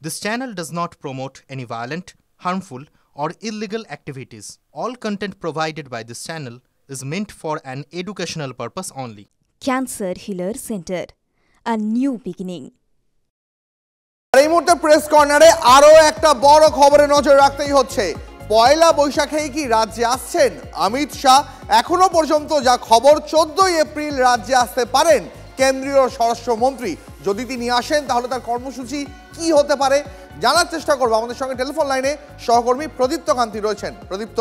This channel does not promote any violent, harmful, or illegal activities. All content provided by this channel is meant for an educational purpose only. Cancer Healer Center, a new beginning. এই মুহূর্তে press কর্নারে আরো একটা বড় খবরে নজর রাখতেই হচ্ছে। পয়লা বৈশাখেই কি রাজ্যে আসছেন অমিত শাহ? এখনো পর্যন্ত যা খবর 14 এপ্রিল রাজ্যে আসতে পারেন কেন্দ্রীয় স্বরাষ্ট্রমন্ত্রী। যদি তিনি আসেন তাহলে তার কর্মসূচি কি হতে পারে জানার চেষ্টা করব। আমাদের সঙ্গে টেলিফোন লাইনে সহকর্মী প্রদীপ্ত কান্তি রয়েছেন। প্রদীপ্ত,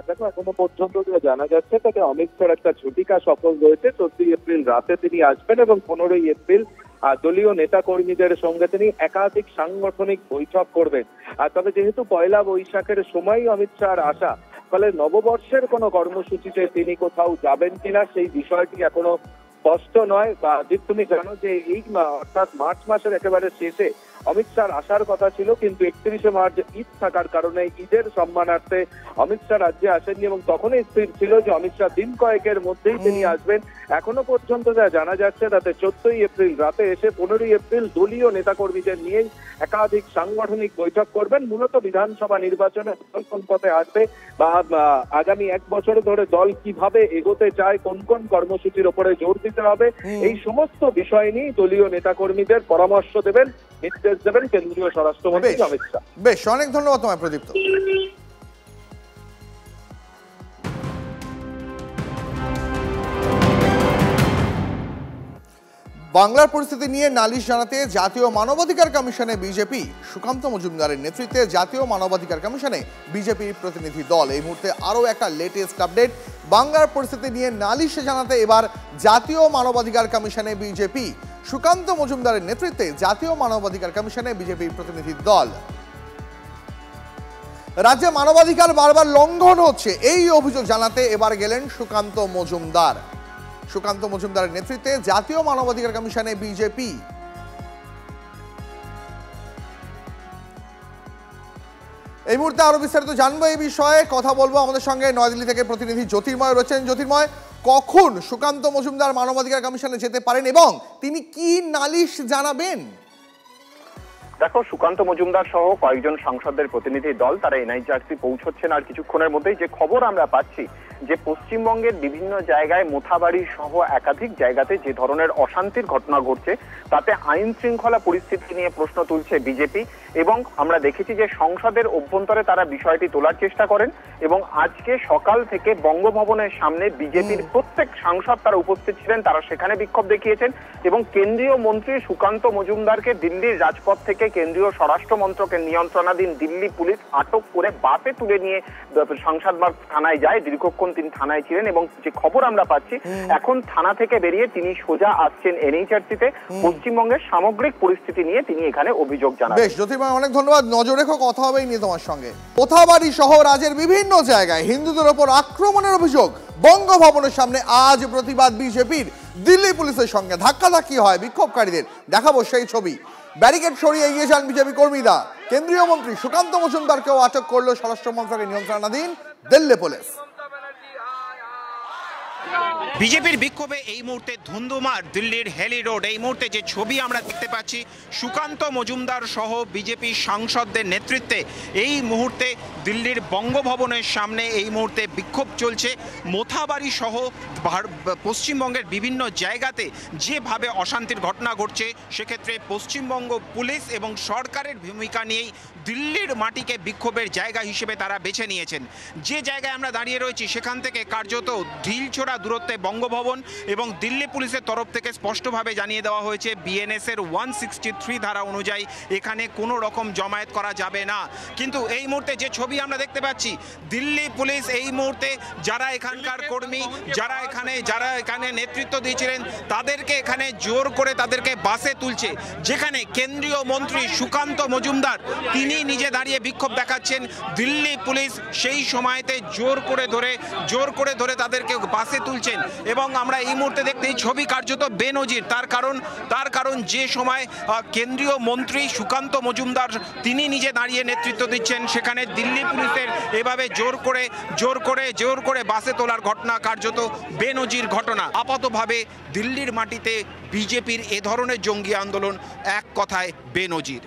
দেখো এখনো পর্যন্ত যেটা জানা যাচ্ছে তাতে অমিত শাহর একটা ঝটিকা সফল রয়েছে। 14 এপ্রিল রাতে তিনি আসবেন এবং 15 এপ্রিল দলীয় নেতা কর্মীদের সঙ্গে তিনি একাধিক সাংগঠনিক বৈঠক করবেন। তবে যেহেতু পয়লা বৈশাখের সময় অমিত শাহর আসা, ফলে নববর্ষের কোনো কর্মসূচিতে তিনি কোথাও যাবেন কিনা সেই বিষয়টি এখনো স্পষ্ট নয়। বা তুমি জানো যে এই অর্থাৎ মার্চ মাসের একেবারে শেষে অমিত শাহর আসার কথা ছিল, কিন্তু 31শে মার্চ ঈদ থাকার কারণে ঈদের সম্মানার্থে অমিত শাহ রাজ্যে আসেননি এবং তখনই স্থির ছিল যে অমিত শাহ দিন কয়েকের মধ্যেই তিনি আসবেন। এখনো পর্যন্ত যা জানা যাচ্ছে তাতে 14 এপ্রিল রাতে এসে 15 এপ্রিল দলীয় নেতাকর্মীদের নিয়ে একাধিক সাংগঠনিক বৈঠক করবেন। মূলত বিধানসভা নির্বাচনে কোন পথে আসবে বা আগামী 1 বছর ধরে দল কিভাবে এগোতে চায়, কোন কোন কর্মসূচির উপরে জোর দিতে হবে, এই সমস্ত বিষয় নিয়ে দলীয় নেতাকর্মীদের পরামর্শ দেবেন, নির্দেশ দেবেন কেন্দ্রীয় স্বরাষ্ট্রমন্ত্রী অমিত শাহ। বেশ, অনেক ধন্যবাদ তোমায় প্রদীপ্ত। বাংলার পরিস্থিতি নিয়ে নালিশ জানাতে জাতীয় মানবাধিকার কমিশনে বিজেপি। সুকান্ত মজুমদারের নেতৃত্বে জাতীয় মানবাধিকার কমিশনে বিজেপির প্রতিনিধি দল। এই মুহূর্তে আরও একটা লেটেস্ট আপডেট। বাংলার পরিস্থিতি নিয়ে নালিশ জানাতে এবার জাতীয় মানবাধিকার কমিশনে বিজেপি। সুকান্ত মজুমদারের নেতৃত্বে জাতীয় মানবাধিকার কমিশনে বিজেপির প্রতিনিধি দল। রাজ্যে মানবাধিকার বারবার লঙ্ঘন হচ্ছে এই অভিযোগ জানাতে এবার গেলেন সুকান্ত মজুমদার। সুকান্ত মজুমদারের নেতৃত্বে জাতীয় মানবাধিকার কমিশনে বিজেপি। এই মুহূর্তে আরো বিস্তারিত জানবো এই বিষয়ে, কথা বলবো। আমাদের সঙ্গে নয়াদিল্লি থেকে প্রতিনিধি জ্যোতির্ময় রয়েছেন। জ্যোতির্ময়, কখন সুকান্ত মজুমদার মানবাধিকার কমিশনে যেতে পারেন এবং তিনি কি নালিশ জানাবেন? দেখো, সুকান্ত মজুমদার সহ কয়েকজন সাংসদদের প্রতিনিধি দল তারা এনআইচআরসি পৌঁছচ্ছেন আর কিছুক্ষণের মধ্যেই। যে খবর আমরা পাচ্ছি যে পশ্চিমবঙ্গের বিভিন্ন জায়গায় মোথাবাড়ি সহ একাধিক জায়গাতে যে ধরনের অশান্তির ঘটনা ঘটছে তাতে আইন শৃঙ্খলা পরিস্থিতি নিয়ে প্রশ্ন তুলছে বিজেপি। এবং আমরা দেখেছি যে সংসদের অভ্যন্তরে তারা বিষয়টি তোলার চেষ্টা করেন এবং আজকে সকাল থেকে বঙ্গভবনের সামনে বিজেপির প্রত্যেক সাংসদ তারা উপস্থিত ছিলেন, তারা সেখানে বিক্ষোভ দেখিয়েছেন এবং কেন্দ্রীয় মন্ত্রী সুকান্ত মজুমদারকে দিল্লির রাজপথ থেকে কেন্দ্রীয় স্বরাষ্ট্র মন্ত্রকের নিয়ন্ত্রণাধীন দিল্লি পুলিশ আটক করে বাসে তুলে নিয়ে সংসদবাগ থানায় যায়। দীর্ঘক্ষণ তিনি থানায় ছিলেন এবং যে খবর আমরা পাচ্ছি এখন থানা থেকে বেরিয়ে তিনি সোজা আসছেন এনএইচআরসিতে। পশ্চিমবঙ্গের সামগ্রিক পরিস্থিতি নিয়ে তিনি এখানে অভিযোগ জানাবেন। বেশ জ্যোতির্ময়, অনেক ধন্যবাদ। নজর রেখো, কথা হবে নিয়ে তোমার সঙ্গে। মোথাবাড়ি সহ রাজ্যের বিভিন্ন জায়গায় হিন্দুদের ওপর আক্রমণের অভিযোগ। বঙ্গভবনের সামনে আজ প্রতিবাদ বিজেপির। দিল্লি পুলিশের সঙ্গে ধাক্কাধাক্কি হয় বিক্ষোভকারীদের। দেখাবো সেই ছবি। ব্যারিকেড সরিয়ে এগিয়ে যান বিজেপি কর্মীরা। কেন্দ্রীয় মন্ত্রী সুকান্ত মজুমদারকেও আটক করলো স্বরাষ্ট্র মন্ত্রকের নিয়ন্ত্রণাধীন দিল্লি পুলিশ। বিজেপির বিক্ষোভে এই মুহূর্তে ধুন্ধুমার দিল্লির হেলি রোড। এই মুহূর্তে যে ছবি আমরা দেখতে পাচ্ছি, সুকান্ত মজুমদার সহ বিজেপি সাংসদদের নেতৃত্বে এই মুহূর্তে দিল্লির বঙ্গভবনের সামনে এই মুহূর্তে বিক্ষোভ চলছে। মোথাবাড়ি সহ পশ্চিমবঙ্গের বিভিন্ন জায়গাতে যেভাবে অশান্তির ঘটনা ঘটছে সেক্ষেত্রে পশ্চিমবঙ্গ পুলিশ এবং সরকারের ভূমিকা নিয়েই দিল্লির মাটিকে বিক্ষোভের জায়গা হিসেবে তারা বেছে নিয়েছেন। যে জায়গায় আমরা দাঁড়িয়ে রয়েছি সেখান থেকে কার্যত ঢিলছোড়া দূরত্বে বঙ্গভবন এবং দিল্লি পুলিশের তরফ থেকে স্পষ্টভাবে জানিয়ে দেওয়া হয়েছে বিএনএসের 163 ধারা অনুযায়ী এখানে কোনো রকম জমায়েত করা যাবে না। কিন্তু এই মুহূর্তে যে ছবি আমরা দেখতে পাচ্ছি, দিল্লি পুলিশ এই মুহূর্তে যারা এখানকার কর্মী, যারা এখানে নেতৃত্ব দিয়েছিলেন তাদেরকে এখানে জোর করে তাদেরকে বাসে তুলছে, যেখানে কেন্দ্রীয় মন্ত্রী সুকান্ত মজুমদার তিনি নিজে দাঁড়িয়ে বিক্ষোভ দেখাচ্ছেন। দিল্লি পুলিশ সেই সময়তে জোর করে ধরে তাদেরকে বাসে তুলছেন এবং আমরা এই মুহূর্তে দেখতে এই ছবি কার্যত বেনজির। তার কারণ যে সময় কেন্দ্রীয় মন্ত্রী সুকান্ত মজুমদার তিনি নিজে দাঁড়িয়ে নেতৃত্ব দিচ্ছেন, সেখানে দিল্লি পুলিশের এভাবে জোর করে বাসে তোলার ঘটনা কার্যত বেনজির ঘটনা। আপাতভাবে দিল্লির মাটিতে বিজেপির এ ধরনের জঙ্গি আন্দোলন এক কথায় বেনজির।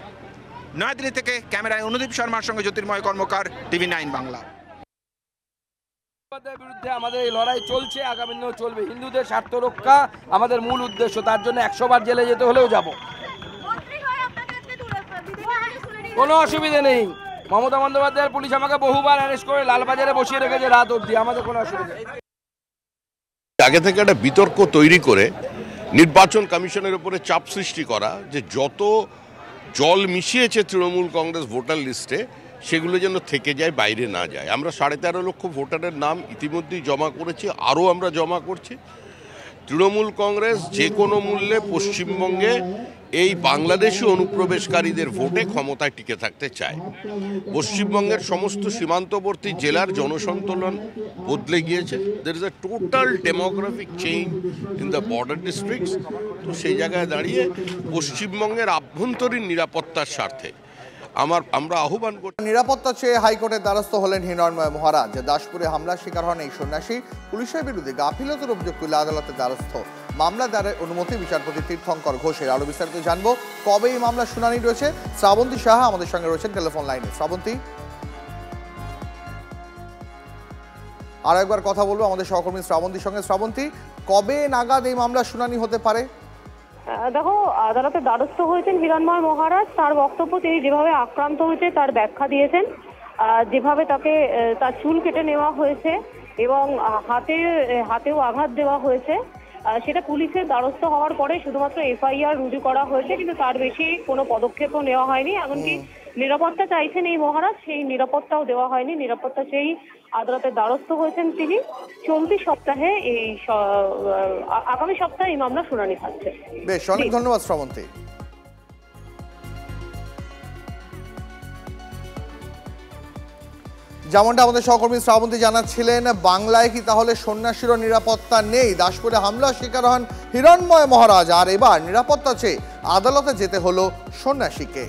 নয়াদিল্লি থেকে ক্যামেরায় অনুদীপ শর্মার সঙ্গে জ্যোতির্ময় কর্মকার, TV9 বাংলা। বিরুদ্ধে আমাদের এই লড়াই চলছে, আগামী দিনেও চলবে। হিন্দুদের স্বার্থ রক্ষা আমাদের মূল উদ্দেশ্য, তার জন্য 100 বার জেলে যেতে হলেও যাব, কোনো অসুবিধা নেই। মমতা বন্দ্যোপাধ্যায়ের পুলিশ আমাকে বহুবার অ্যারেস্ট করে লালবাজারে বসিয়ে রেখেছে রাত অবধি, আমাদের কোনো অসুবিধা নেই। আগে থেকে একটা বিতর্ক তৈরি করে নির্বাচন কমিশনের উপরে চাপ সৃষ্টি করা যে যত জল মিশিয়েছে তৃণমূল কংগ্রেস ভোটার লিস্টে সেগুলো যেন থেকে যায়, বাইরে না যায়। আমরা 13.5 লক্ষ ভোটারের নাম ইতিমধ্যেই জমা করেছি, আরও আমরা জমা করছি। তৃণমূল কংগ্রেস যে কোনো মূল্যে পশ্চিমবঙ্গে এই বাংলাদেশি অনুপ্রবেশকারীদের ভোটে ক্ষমতায় টিকে থাকতে চায়। পশ্চিমবঙ্গের সমস্ত সীমান্তবর্তী জেলার জনসন্তুলন বদলে গিয়েছে। There is a total demographic change in the border districts. তো সেই জায়গায় দাঁড়িয়ে পশ্চিমবঙ্গের আভ্যন্তরীণ নিরাপত্তার স্বার্থে আমরা আহ্বান করছি। নিরাপত্তা চেয়ে হাইকোর্টের দ্বারস্থ হলেন হিরণময় মহারাজ। দাসপুরে হামলার শিকার হন এই সন্ন্যাসী। পুলিশের বিরুদ্ধে গাফিলতির অভিযোগ তুলে আদালতের দ্বারস্থ। মামলা দায়েরের অনুমতি বিচারপতি তীর্থঙ্কর ঘোষের। আরো বিস্তারিত জানবো, কবে এই মামলার শুনানি রয়েছে। শ্রাবন্তী সাহা আমাদের সঙ্গে রয়েছেন টেলিফোন লাইনে। শ্রাবন্তী, আরো একবার কথা বলবো আমাদের সহকর্মী শ্রাবন্তীর সঙ্গে। শ্রাবন্তী, কবে নাগাদ এই মামলার শুনানি হতে পারে? দেখো, আদালতে দ্বারস্থ হয়েছেন হিরণময় মহারাজ। তার বক্তব্য, তিনি যেভাবে আক্রান্ত হয়েছে তার ব্যাখ্যা দিয়েছেন। যেভাবে তাকে তার চুল কেটে নেওয়া হয়েছে এবং হাতেও আঘাত দেওয়া হয়েছে, সেটা পুলিশের দ্বারস্থ হওয়ার পরে শুধুমাত্র FIR রুজু করা হয়েছে, কিন্তু তার বেশি কোনো পদক্ষেপও নেওয়া হয়নি। এমনকি নিরাপত্তা চাইছেন এই মহারাজ, সেই নিরাপত্তাও দেওয়া হয়নি। নিরাপত্তা চেয়েই আদালতের দ্বারস্থ হয়েছেন তিনি। চলতি সপ্তাহে আগামী সপ্তাহে এই মামলা শুনানি থাকছে। বেশ, অনেক ধন্যবাদ শ্রাবন্তী। যেমনটা আমাদের সহকর্মী শ্রাবন্তী জানাচ্ছিলেন, বাংলায় কি তাহলে সন্ন্যাসীরও নিরাপত্তা নেই? দাসপুরে হামলার শিকার হন হিরণময় মহারাজ, আর এবার নিরাপত্তা চেয়ে আদালতে যেতে হলো সন্ন্যাসীকে।